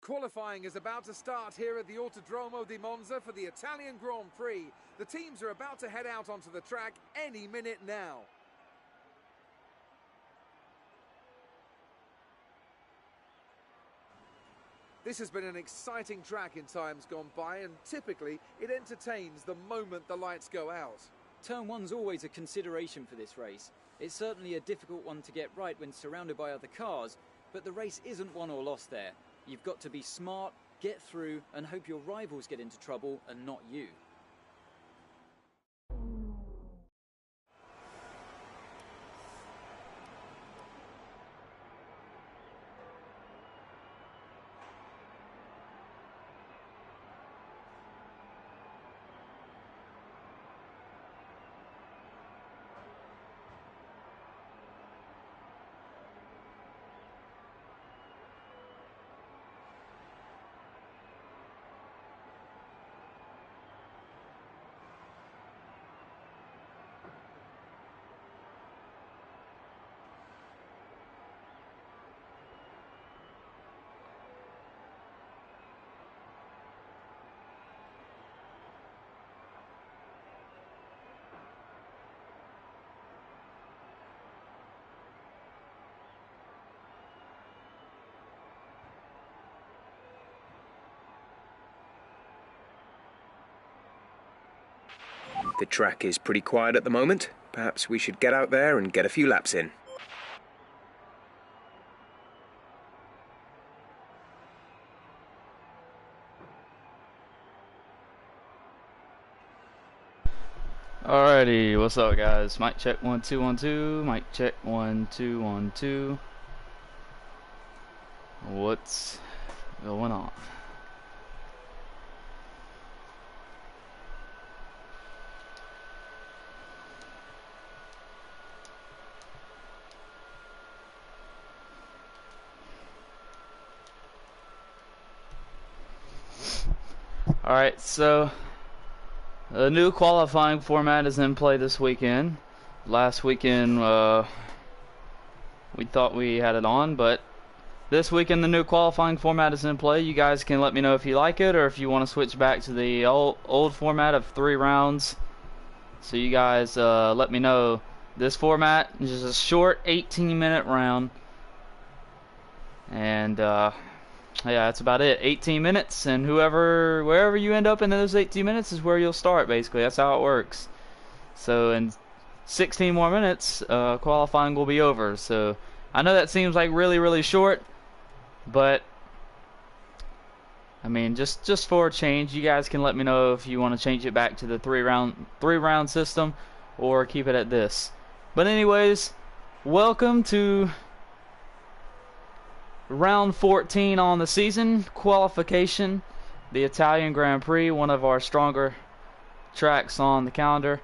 Qualifying is about to start here at the Autodromo di Monza for the Italian Grand Prix. The teams are about to head out onto the track any minute now. This has been an exciting track in times gone by, and typically it entertains the moment the lights go out. Turn 1's always a consideration for this race. It's certainly a difficult one to get right when surrounded by other cars, but the race isn't won or lost there. You've got to be smart, get through, and hope your rivals get into trouble and not you. The track is pretty quiet at the moment. Perhaps we should get out there and get a few laps in. Alrighty, what's up guys? Mic check 1 2 1 2. Mic check 1 2 1 2. What's going on? Alright, so the new qualifying format is in play this weekend. Last weekend we thought we had it on, but this weekend the new qualifying format is in play. You guys can let me know if you like it or if you want to switch back to the old format of 3 rounds. So you guys let me know. This format is just a short 18-minute round, and yeah, that's about it. 18 minutes, and wherever you end up in those 18 minutes is where you'll start, basically. That's how it works. So in 16 more minutes, qualifying will be over. So I know that seems like really, really short, but I mean, just for a change, you guys can let me know if you want to change it back to the three round system or keep it at this. But anyways, welcome to round 14 on the season, qualification, the Italian Grand Prix, one of our stronger tracks on the calendar.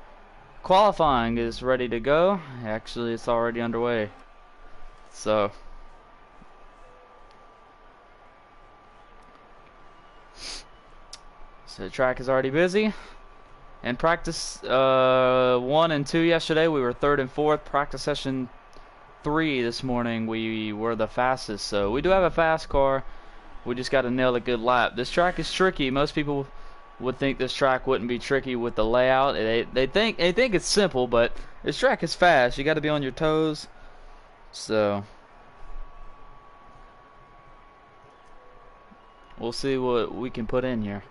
Qualifying is ready to go. Actually, it's already underway. So the track is already busy. In practice 1 and 2 yesterday, we were 3rd and 4th. Practice session 3 this morning, we were the fastest. So we do have a fast car. We just got to nail a good lap. This track is tricky. Most people would think this track wouldn't be tricky with the layout. They think it's simple, but this track is fast. You got to be on your toes. So we'll see what we can put in here.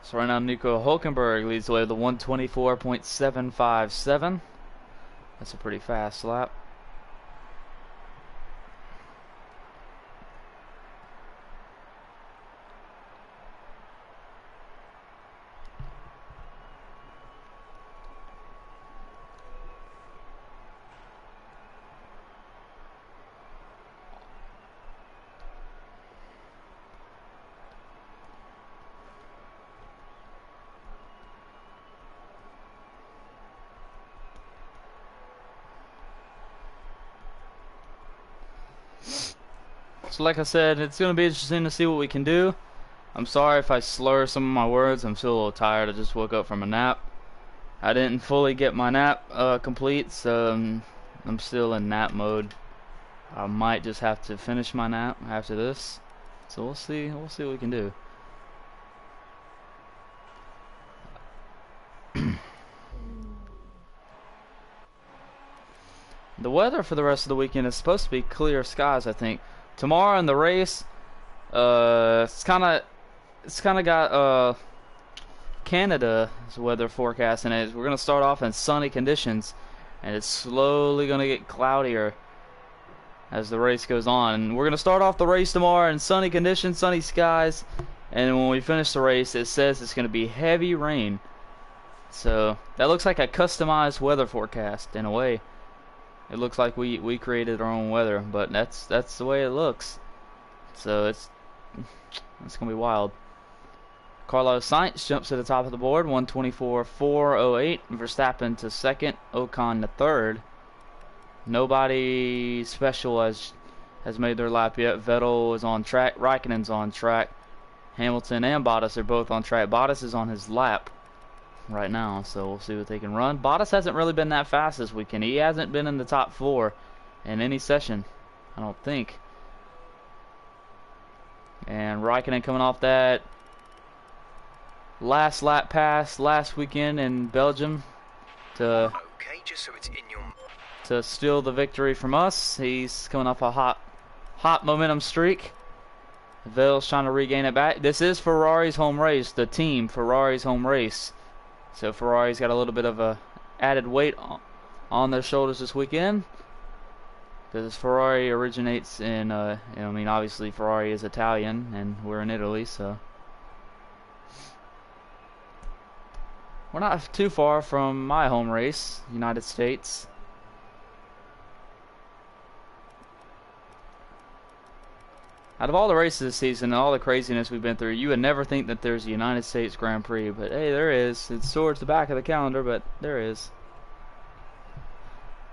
So right now Nico Hülkenberg leads the way with a 124.757. That's a pretty fast lap. So like I said, it's going to be interesting to see what we can do. I'm sorry if I slur some of my words. I'm still a little tired. I just woke up from a nap. I didn't fully get my nap complete, so I'm still in nap mode. I might just have to finish my nap after this. So we'll see what we can do. The weather for the rest of the weekend is supposed to be clear skies, I think. Tomorrow in the race, it's kind of got Canada's weather forecast in it. We're gonna start off in sunny conditions, and it's slowly gonna get cloudier as the race goes on. And we're gonna start off the race tomorrow in sunny conditions, sunny skies, and when we finish the race, it says it's gonna be heavy rain. So that looks like a customized weather forecast in a way. It looks like we created our own weather, but that's the way it looks. So it's gonna be wild. Carlos Sainz jumps to the top of the board, 124.408. Verstappen to second, Ocon to third. Nobody special has made their lap yet. Vettel is on track, Raikkonen's on track. Hamilton and Bottas are both on track. Bottas is on his lap right now, so we'll see what they can run. Bottas hasn't really been that fast this weekend. He hasn't been in the top 4 in any session, I don't think. And Raikkonen coming off that last lap pass last weekend in Belgium to steal the victory from us. He's coming off a hot momentum streak. Vettel's trying to regain it back. This is Ferrari's home race, the team Ferrari's home race. So Ferrari's got a little bit of a added weight on their shoulders this weekend, because Ferrari originates in, I mean, obviously Ferrari is Italian and we're in Italy, so we're not too far from my home race, United States. Out of all the races this season and all the craziness we've been through, you would never think that there's a United States Grand Prix, but hey, there is. It's towards the back of the calendar, but there is.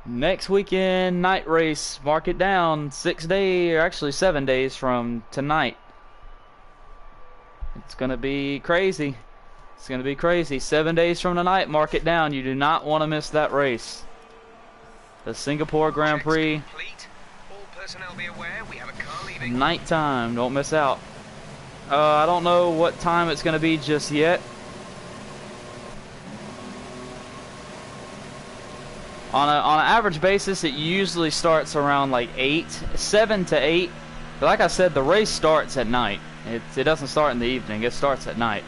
Next weekend, night race. Mark it down. 6 days, or actually 7 days from tonight. It's going to be crazy. It's going to be crazy. 7 days from tonight, mark it down. You do not want to miss that race. The Singapore Grand Prix. Nighttime, don't miss out. I don't know what time it's going to be just yet. On an average basis, it usually starts around like 7 to 8. But like I said, the race starts at night. It doesn't start in the evening. It starts at night.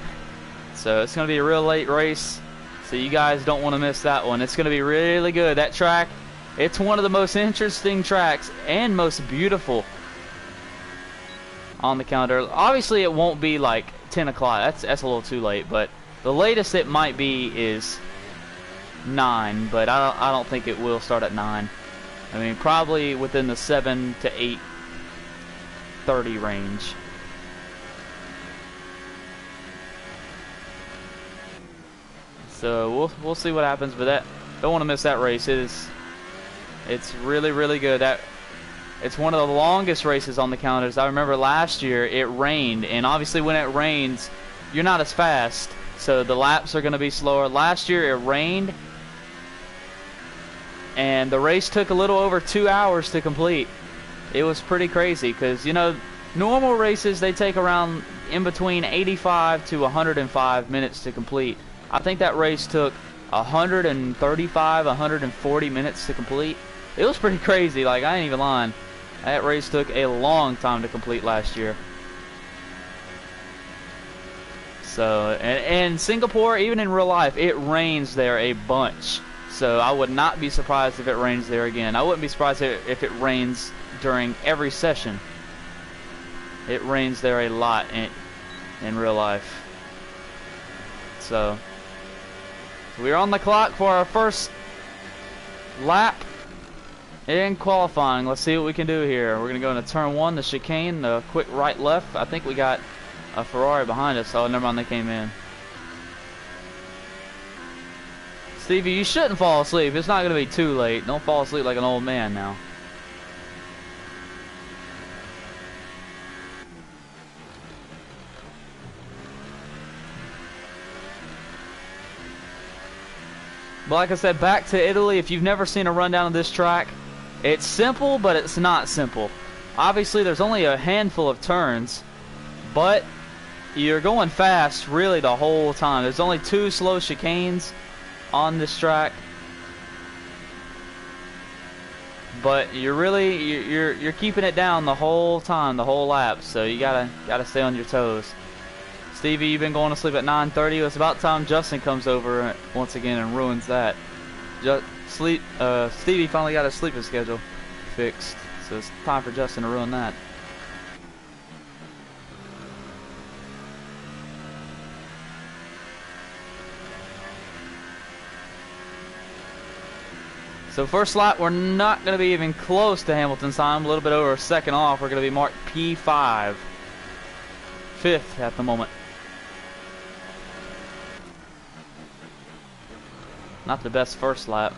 So it's going to be a real late race. So you guys don't want to miss that one. It's going to be really good. That track, it's one of the most interesting tracks and most beautiful on the calendar. Obviously, it won't be like 10 o'clock. That's a little too late. But the latest it might be is 9. But I don't think it will start at 9. I mean, probably within the 7 to 8:30 range. So we'll see what happens. But don't want to miss that race. It's really good. It's one of the longest races on the calendars. I remember last year it rained, and obviously when it rains, you're not as fast, so the laps are going to be slower. Last year it rained, and the race took a little over 2 hours to complete. It was pretty crazy because, you know, normal races, they take around in between 85 to 105 minutes to complete. I think that race took 135, 140 minutes to complete. It was pretty crazy. Like, I ain't even lying. That race took a long time to complete last year. So, and Singapore, even in real life, it rains there a bunch. So I would not be surprised if it rains there again. I wouldn't be surprised if it rains during every session. It rains there a lot in real life. So we're on the clock for our first lap in qualifying. Let's see what we can do here. We're going to go into turn 1, the chicane, the quick right left. I think we got a Ferrari behind us. Oh, never mind, they came in. Stevie, you shouldn't fall asleep. It's not going to be too late. Don't fall asleep like an old man now. But like I said, back to Italy, if you've never seen a rundown of this track, it's simple, but it's not simple. Obviously, there's only a handful of turns, but you're going fast really the whole time. There's only 2 slow chicanes on this track, but you're keeping it down the whole time, the whole lap. So you gotta stay on your toes. Stevie, you've been going to sleep at 9:30. It's about time Justin comes over once again and ruins that. Stevie finally got his sleeping schedule fixed, so it's time for Justin to ruin that. So first lap, we're not going to be even close to Hamilton's time. A little bit over a second off. We're going to be marked P5. 5th at the moment. Not the best first lap.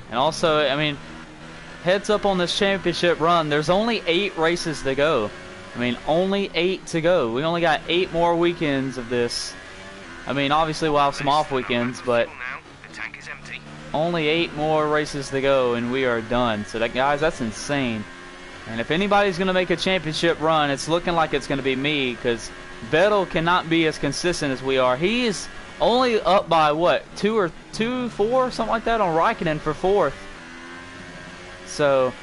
And also, I mean, heads up on this championship run, there's only 8 races to go. I mean, only 8 to go. We only got 8 more weekends of this. I mean, obviously we'll have some off weekends, but only 8 more races to go and we are done. So that, guys, that's insane. And if anybody's going to make a championship run, it's looking like it's going to be me, because Vettel cannot be as consistent as we are. He is only up by, what, 4, something like that on Raikkonen for 4th. So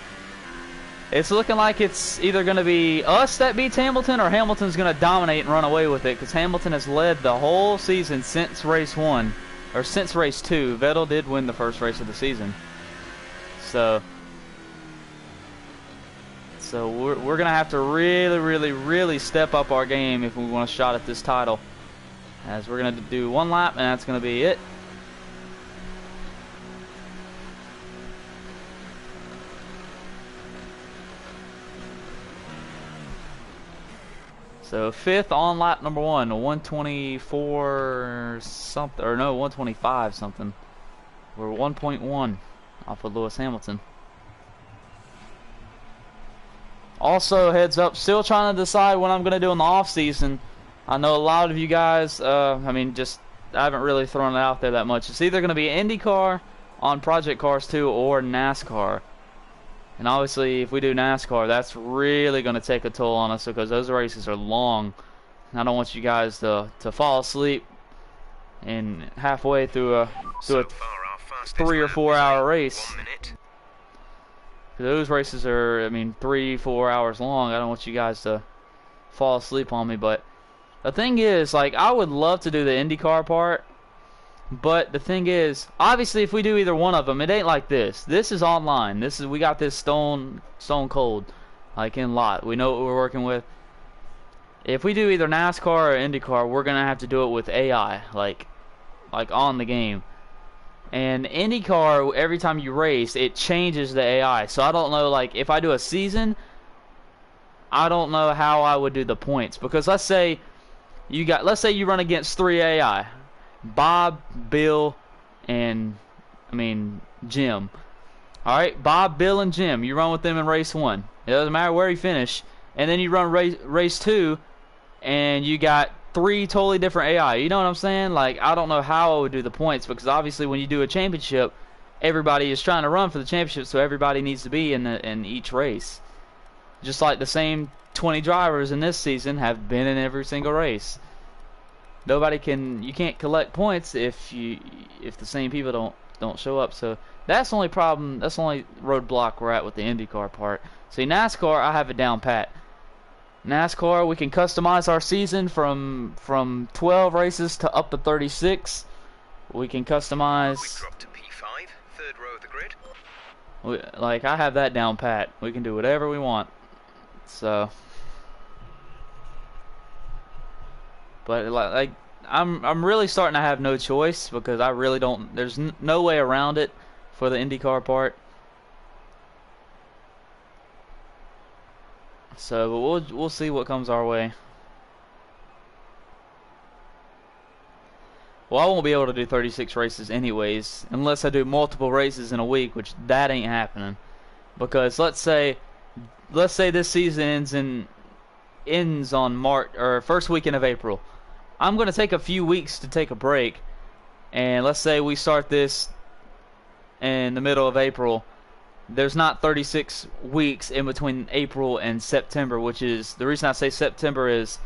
it's looking like it's either going to be us that beats Hamilton, or Hamilton's going to dominate and run away with it, because Hamilton has led the whole season since race 1, or since race 2. Vettel did win the first race of the season. So we're going to have to really step up our game if we want a shot at this title. As we're going to do 1 lap, and that's going to be it. So 5th on lap number 1, 124 something, or no, 125 something. We're 1.1 off of Lewis Hamilton. Also, heads up, still trying to decide what I'm going to do in the off season. I know a lot of you guys, I haven't really thrown it out there that much. It's either going to be IndyCar on Project Cars 2 or NASCAR. And obviously, if we do NASCAR, that's really going to take a toll on us, because those races are long. And I don't want you guys to fall asleep and halfway through a 3 or 4 hour race. Those races are, 3-4 hours long. I don't want you guys to fall asleep on me, but the thing is, like, I would love to do the IndyCar part, but the thing is, obviously, if we do either one of them, it ain't like this. This is online. We got this stone cold, like in lot. We know what we're working with. If we do either NASCAR or IndyCar, we're gonna have to do it with AI, like on the game. And IndyCar, every time you race, it changes the AI. So I don't know, like, if I do a season, I don't know how I would do the points, because let's say you run against 3 AI, Bob, Bill, and Jim. All right, Bob, Bill, and Jim. You run with them in race 1. It doesn't matter where you finish. And then you run race 2, and you got 3 totally different AI. You know what I'm saying? Like, I don't know how I would do the points, because obviously when you do a championship, everybody is trying to run for the championship, so everybody needs to be in each race. Just like the same 20 drivers in this season have been in every single race. You can't collect points if the same people don't show up. So that's the only problem, that's the only roadblock we're at with the IndyCar part. See, NASCAR, I have it down pat. NASCAR, we can customize our season from 12 races to up to 36. We can customize. We drop to P5, 3rd row of the grid. Like, I have that down pat. We can do whatever we want. So, but like I'm really starting to have no choice, because I really don't. There's no way around it for the IndyCar part. So we'll see what comes our way. Well, I won't be able to do 36 races anyways, unless I do multiple races in a week, which that ain't happening. Because let's say this season ends on March or first weekend of April. I'm going to take a few weeks to take a break, and let's say we start this in the middle of April. There's not 36 weeks in between April and September, which is the reason I say September is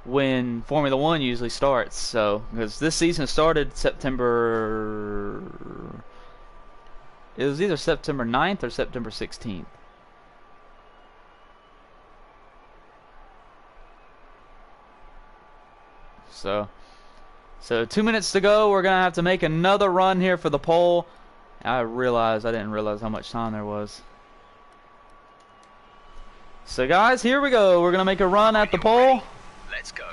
when Formula One usually starts. So, because this season started September, it was either September 9th or September 16th. So 2 minutes to go. We're gonna have to make another run here for the pole. I didn't realize how much time there was. So guys, here we go. We're gonna make a run at the pole. Let's go.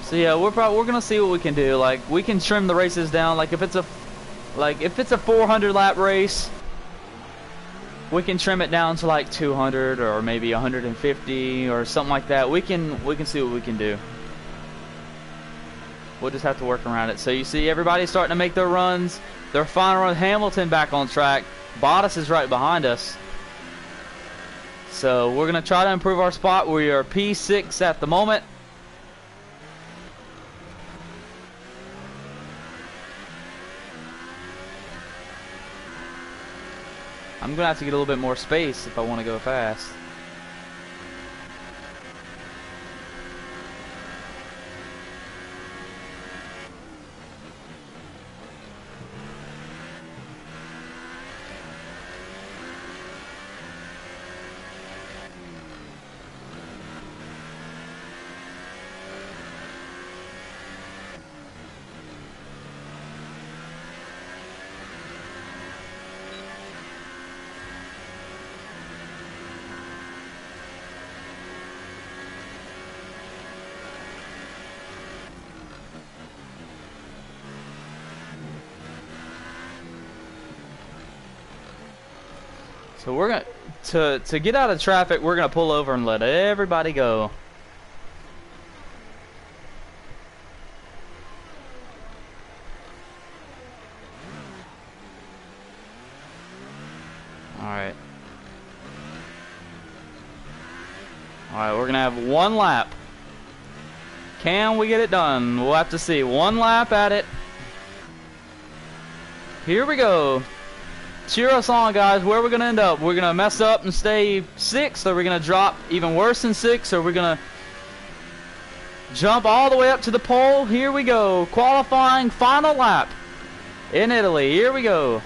So yeah, we're gonna see what we can do. Like, we can trim the races down. Like if it's a 400 lap race, we can trim it down to like 200 or maybe 150 or something like that. We can see what we can do. We'll just have to work around it. So you see everybody's starting to make their runs. Their final run, Hamilton back on track. Bottas is right behind us. So we're going to try to improve our spot. We are P6 at the moment. I'm going to have to get a little bit more space if I want to go fast. So we're gonna to get out of traffic, we're gonna pull over and let everybody go. Alright, we're gonna have one lap. Can we get it done? We'll have to see. One lap at it. Here we go. Cheer us on, guys. Where are we going to end up? We're going to mess up and stay 6th, or we're going to drop even worse than 6th, or we're going to jump all the way up to the pole. Here we go. Qualifying final lap in Italy. Here we go.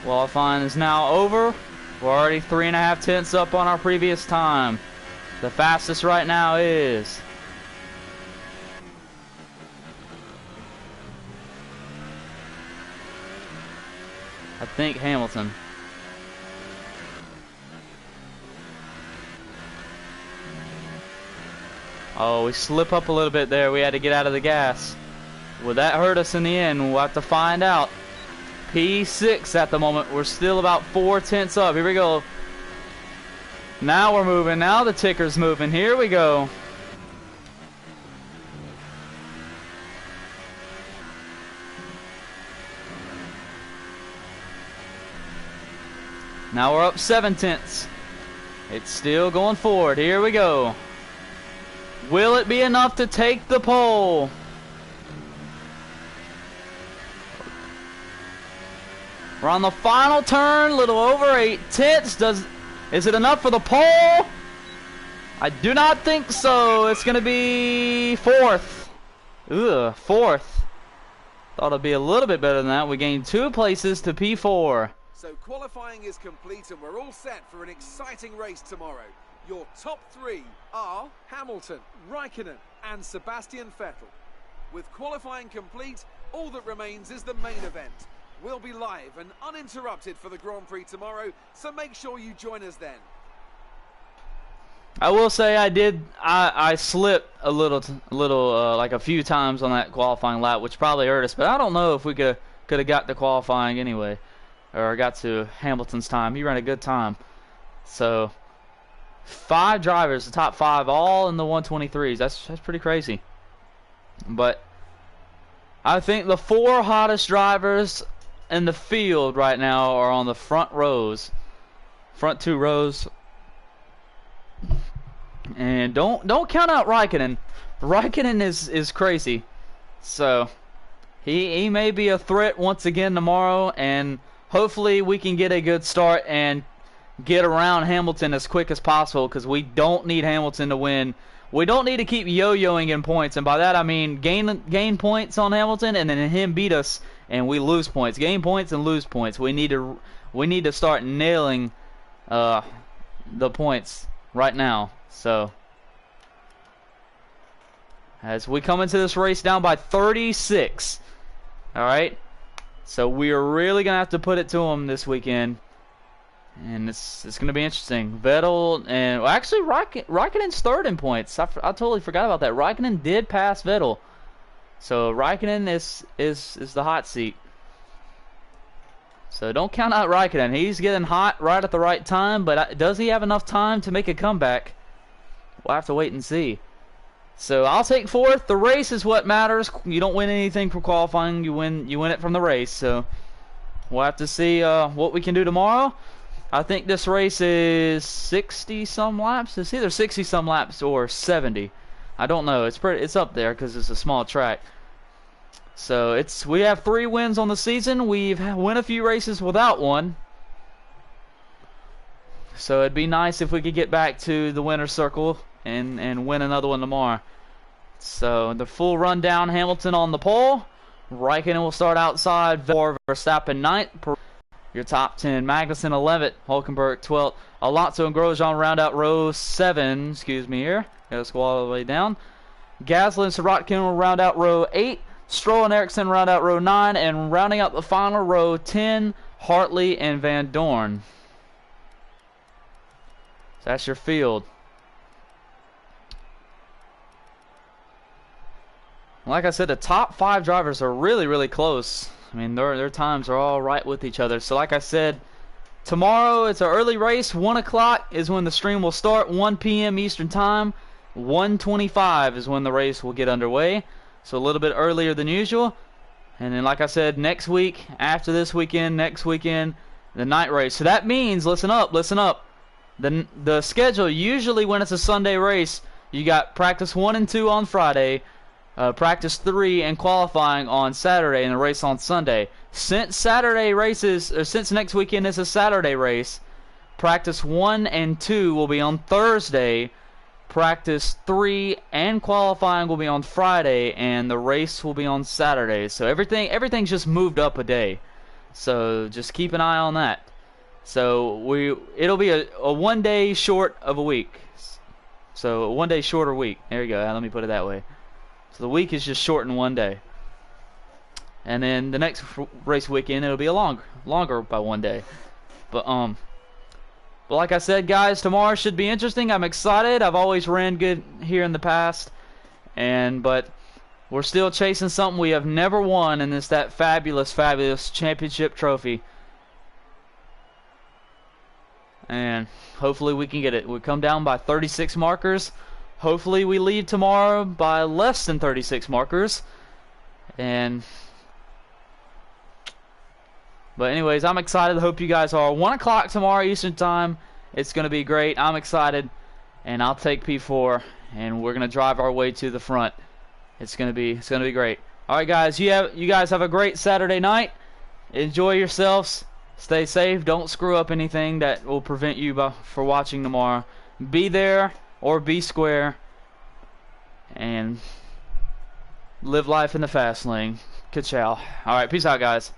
Qualifying is now over. We're already 3.5 tenths up on our previous time. The fastest right now is I think Hamilton. Oh, we slip up a little bit there. We had to get out of the gas. Will that hurt us in the end? We'll have to find out. P6 at the moment. We're still about 4 tenths up. Here we go. Now we're moving. Now the ticker's moving. Here we go. Now we're up 7 tenths. It's still going forward. Here we go. Will it be enough to take the pole? We're on the final turn, a little over 8 tenths. Is it enough for the pole? I do not think so. It's going to be 4th. Ugh, 4th. Thought it'd be a little bit better than that. We gained 2 places to P4. So qualifying is complete and we're all set for an exciting race tomorrow. Your top 3 are Hamilton, Raikkonen and Sebastian Vettel. With qualifying complete, all that remains is the main event. We'll be live and uninterrupted for the Grand Prix tomorrow, so make sure you join us then. I will say I slipped a little like a few times on that qualifying lap, which probably hurt us, but I don't know if we could have got to qualifying anyway, or got to Hamilton's time. He ran a good time. So 5 drivers, the top 5, all in the 123s. That's pretty crazy. But I think the 4 hottest drivers in the field right now are on the front 2 rows. And don't count out Raikkonen. Raikkonen is crazy. So he may be a threat once again tomorrow, and hopefully we can get a good start and get around Hamilton as quick as possible, because we don't need Hamilton to win. We don't need to keep yo-yoing in points, and by that I mean gain points on Hamilton and then him beat us and we lose points. Gain points and lose points. We need to start nailing the points right now. So as we come into this race down by 36, all right. So we are really gonna have to put it to them this weekend, and it's gonna be interesting. Vettel and well, actually Raikkonen's third in points. I totally forgot about that. Raikkonen did pass Vettel, so Raikkonen is the hot seat. So don't count out Raikkonen. He's getting hot right at the right time, but does he have enough time to make a comeback? We'll have to wait and see. So I'll take 4th. The race is what matters. You don't win anything from qualifying. You win it from the race. So we'll have to see what we can do tomorrow. I think this race is 60-some laps. It's either 60-some laps or 70. I don't know. It's up there because it's a small track. So we have 3 wins on the season. We've won a few races without one. So it'd be nice if we could get back to the winner's circle and win another one tomorrow. So the full rundown: Hamilton on the pole, Raikkonen will start outside, Verstappen 9th, your top 10, Magnussen 11th, Hulkenberg 12th, Alonso and Grosjean round out row 7, excuse me here, gotta go all the way down, Gasly and Sirotkin will round out row 8, Stroll and Ericsson round out row 9, and rounding out the final row 10, Hartley and Van Dorn. So that's your field. Like I said, the top 5 drivers are really, really close. I mean, their times are all right with each other. So like I said, tomorrow it's an early race. 1 o'clock is when the stream will start. 1 p.m. Eastern Time. 1:25 is when the race will get underway. So a little bit earlier than usual. And then like I said, next week, after this weekend, next weekend, the night race. So that means, listen up. The schedule, usually when it's a Sunday race, you got practice 1 and 2 on Friday, practice 3 and qualifying on Saturday, and the race on Sunday. Since next weekend is a Saturday race, practice 1 and 2 will be on Thursday, practice 3 and qualifying will be on Friday, and the race will be on Saturday. So everything's just moved up a day. So just keep an eye on that. So it'll be a 1 day short of a week. So a 1 day shorter week. There you go. Let me put it that way. So the week is just shortened 1 day. And then the next race weekend it'll be a longer by 1 day. But like I said, guys, tomorrow should be interesting. I'm excited. I've always ran good here in the past, but we're still chasing something we have never won, and it's that fabulous championship trophy. And hopefully we can get it. We come down by 36 markers. Hopefully we leave tomorrow by less than 36 markers. But anyways, I'm excited. I hope you guys are. 1 o'clock tomorrow Eastern Time. It's going to be great. I'm excited. And I'll take P4. And we're going to drive our way to the front. It's going to be great. All right, guys. You guys have a great Saturday night. Enjoy yourselves. Stay safe. Don't screw up anything that will prevent you for watching tomorrow. Be there or be square. And live life in the fast lane. Ka-chow. All right. Peace out, guys.